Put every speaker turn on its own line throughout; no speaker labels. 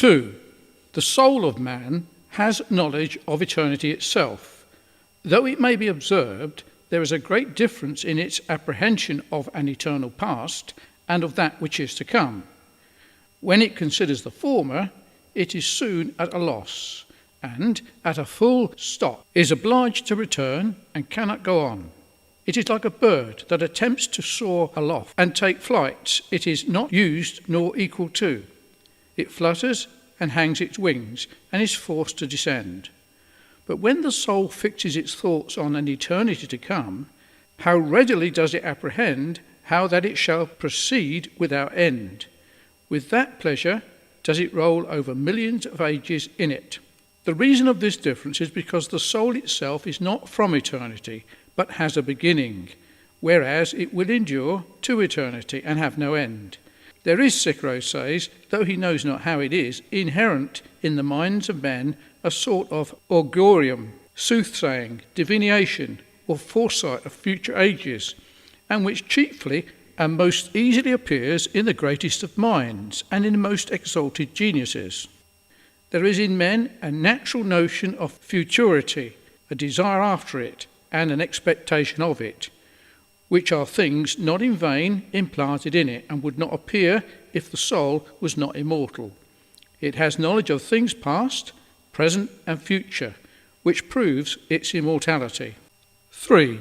2. The soul of man has knowledge of eternity itself. Though it may be observed, there is a great difference in its apprehension of an eternal past and of that which is to come. When it considers the former, it is soon at a loss, and at a full stop is obliged to return and cannot go on. It is like a bird that attempts to soar aloft and take flights it is not used nor equal to. It flutters and hangs its wings and is forced to descend. But when the soul fixes its thoughts on an eternity to come, how readily does it apprehend how that it shall proceed without end. With that pleasure does it roll over millions of ages in it. The reason of this difference is because the soul itself is not from eternity, but has a beginning, whereas it will endure to eternity and have no end. There is, Cicero says, though he knows not how it is, inherent in the minds of men a sort of augurium, soothsaying, divination, or foresight of future ages, and which chiefly and most easily appears in the greatest of minds and in the most exalted geniuses. There is in men a natural notion of futurity, a desire after it, and an expectation of it, which are things not in vain implanted in it, and would not appear if the soul was not immortal. It has knowledge of things past, present, and future, which proves its immortality. 3.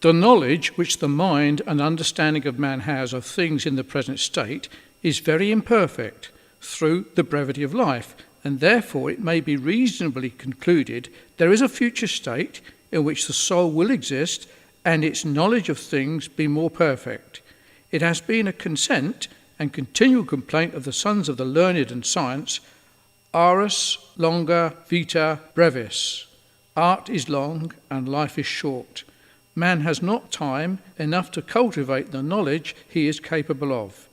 The knowledge which the mind and understanding of man has of things in the present state is very imperfect through the brevity of life, and therefore it may be reasonably concluded there is a future state in which the soul will exist and its knowledge of things be more perfect. It has been a consent and continual complaint of the sons of the learned and science, ars longa vita brevis. Art is long and life is short. Man has not time enough to cultivate the knowledge he is capable of.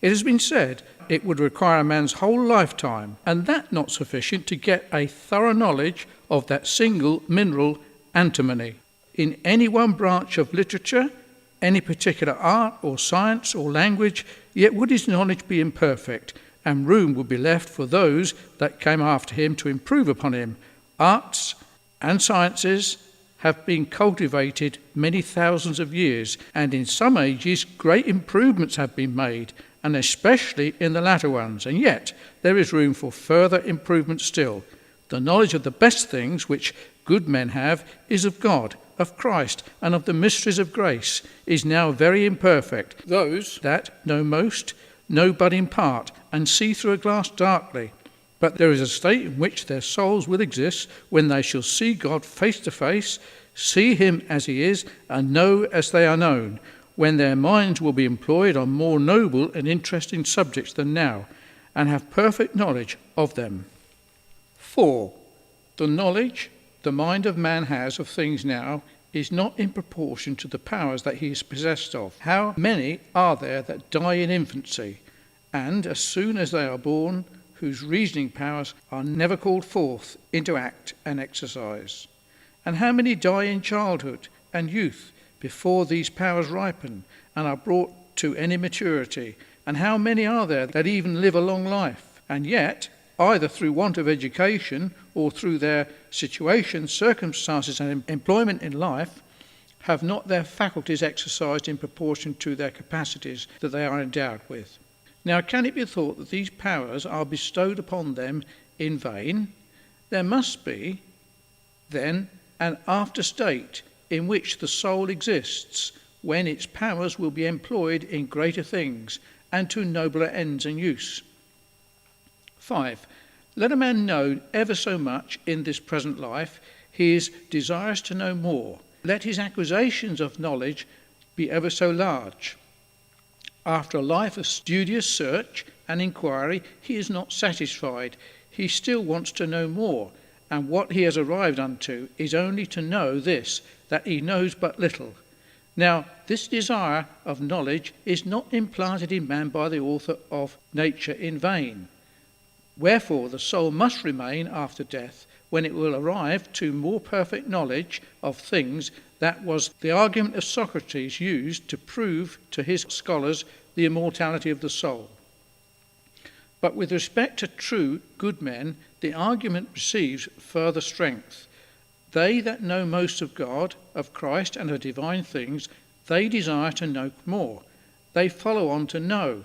It has been said it would require a man's whole lifetime, and that not sufficient, to get a thorough knowledge of that single mineral antimony. In any one branch of literature, any particular art or science or language, yet would his knowledge be imperfect, and room would be left for those that came after him to improve upon him. Arts and sciences have been cultivated many thousands of years, and in some ages great improvements have been made, and especially in the latter ones, and yet there is room for further improvement still. The knowledge of the best things which good men have is of God, of Christ, and of the mysteries of grace, is now very imperfect. Those that know most know but in part, and see through a glass darkly. But there is a state in which their souls will exist when they shall see God face to face, see him as he is, and know as they are known, when their minds will be employed on more noble and interesting subjects than now, and have perfect knowledge of them. 4. The knowledge the mind of man has of things now is not in proportion to the powers that he is possessed of. How many are there that die in infancy, and as soon as they are born, whose reasoning powers are never called forth into act and exercise? And how many die in childhood and youth before these powers ripen and are brought to any maturity? And how many are there that even live a long life, and yet, either through want of education or through their situation, circumstances, and employment in life, have not their faculties exercised in proportion to their capacities that they are endowed with? Now, can it be thought that these powers are bestowed upon them in vain? There must be, then, an after state in which the soul exists, when its powers will be employed in greater things and to nobler ends and use. 5. Let a man know ever so much in this present life, he is desirous to know more. Let his acquisitions of knowledge be ever so large. After a life of studious search and inquiry, he is not satisfied. He still wants to know more, and what he has arrived unto is only to know this, that he knows but little. Now, this desire of knowledge is not implanted in man by the author of nature in vain. Wherefore the soul must remain after death, when it will arrive to more perfect knowledge of things. That was the argument of Socrates used to prove to his scholars the immortality of the soul. But with respect to true good men, the argument receives further strength. They that know most of God, of Christ, and of divine things, they desire to know more. They follow on to know.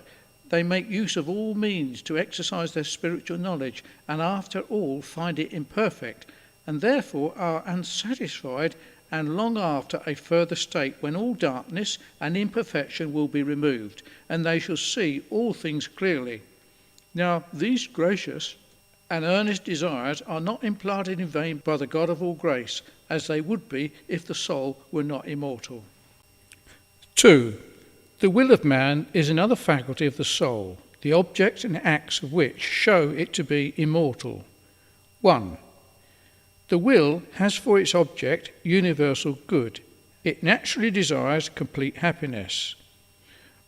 They make use of all means to exercise their spiritual knowledge, and after all find it imperfect, and therefore are unsatisfied and long after a further state when all darkness and imperfection will be removed, and they shall see all things clearly. Now these gracious and earnest desires are not implanted in vain by the God of all grace, as they would be if the soul were not immortal. 2. The will of man is another faculty of the soul, the objects and acts of which show it to be immortal. 1. The will has for its object universal good. It naturally desires complete happiness,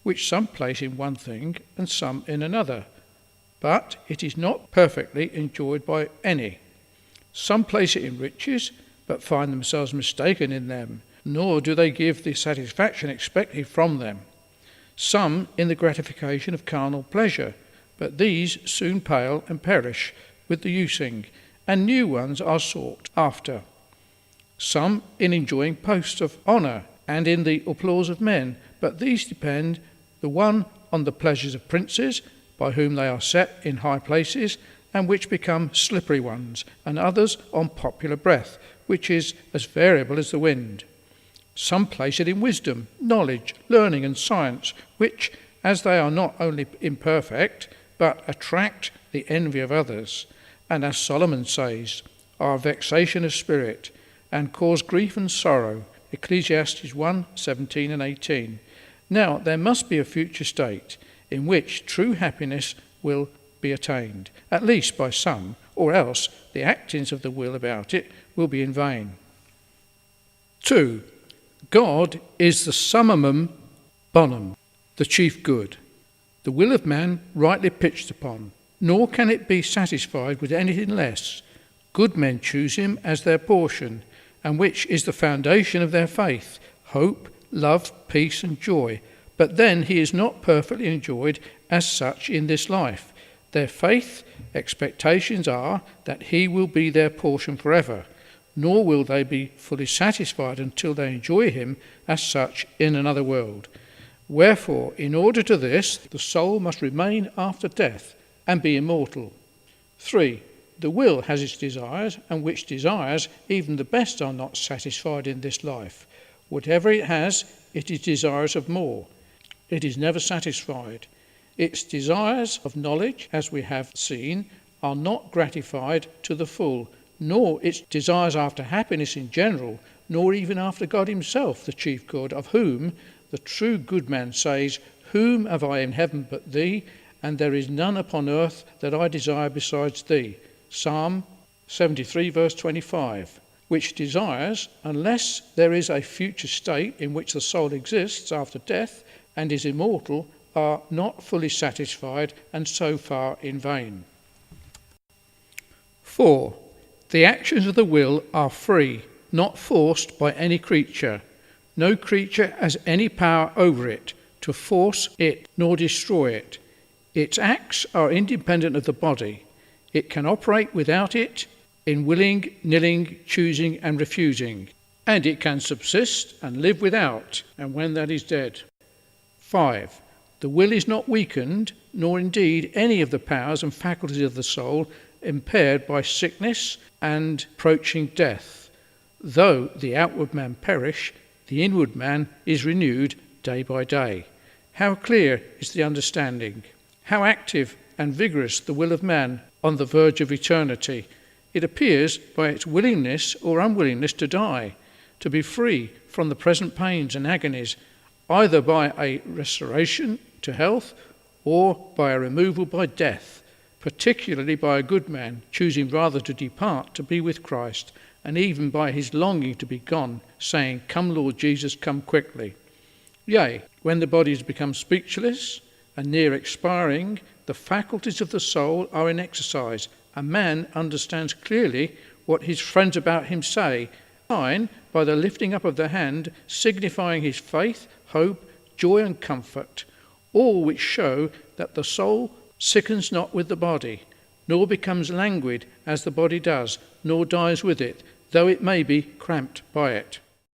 which some place in one thing and some in another, but it is not perfectly enjoyed by any. Some place it in riches, but find themselves mistaken in them, nor do they give the satisfaction expected from them. Some in the gratification of carnal pleasure, but these soon pale and perish with the using, and new ones are sought after. Some in enjoying posts of honour and in the applause of men, but these depend, the one on the pleasures of princes, by whom they are set in high places, and which become slippery ones, and others on popular breath, which is as variable as the wind. Some place it in wisdom, knowledge, learning, and science, which, as they are not only imperfect, but attract the envy of others, and as Solomon says, are vexation of spirit, and cause grief and sorrow. Ecclesiastes 1:17 and 18. Now there must be a future state in which true happiness will be attained, at least by some, or else the actings of the will about it will be in vain. 2. God is the summum bonum, the chief good, the will of man rightly pitched upon, nor can it be satisfied with anything less. Good men choose him as their portion, and which is the foundation of their faith, hope, love, peace, and joy. But then he is not perfectly enjoyed as such in this life. Their faith, expectations are that he will be their portion forever, nor will they be fully satisfied until they enjoy him as such in another world. Wherefore, in order to this, the soul must remain after death and be immortal. 3. The will has its desires, and which desires, even the best, are not satisfied in this life. Whatever it has, it is desirous of more. It is never satisfied. Its desires of knowledge, as we have seen, are not gratified to the full, nor its desires after happiness in general, nor even after God himself, the chief good, of whom the true good man says, "Whom have I in heaven but thee? And there is none upon earth that I desire besides thee." Psalm 73 verse 25, which desires, unless there is a future state in which the soul exists after death and is immortal, are not fully satisfied, and so far in vain. 4. The actions of the will are free, not forced by any creature. No creature has any power over it to force it nor destroy it. Its acts are independent of the body. It can operate without it in willing, nilling, choosing, and refusing, and it can subsist and live without, and when that is dead. 5. The will is not weakened, nor indeed any of the powers and faculties of the soul impaired by sickness and approaching death. Though the outward man perish, the inward man is renewed day by day. How clear is the understanding! How active and vigorous the will of man on the verge of eternity! It appears by its willingness or unwillingness to die, to be free from the present pains and agonies, either by a restoration to health or by a removal by death, particularly by a good man choosing rather to depart to be with Christ, and even by his longing to be gone, saying, "Come, Lord Jesus, come quickly." Yea, when the body has become speechless and near expiring, the faculties of the soul are in exercise, and man understands clearly what his friends about him say, sign by the lifting up of the hand, signifying his faith, hope, joy, and comfort, all which show that the soul sickens not with the body, nor becomes languid as the body does, nor dies with it, though it may be cramped by it.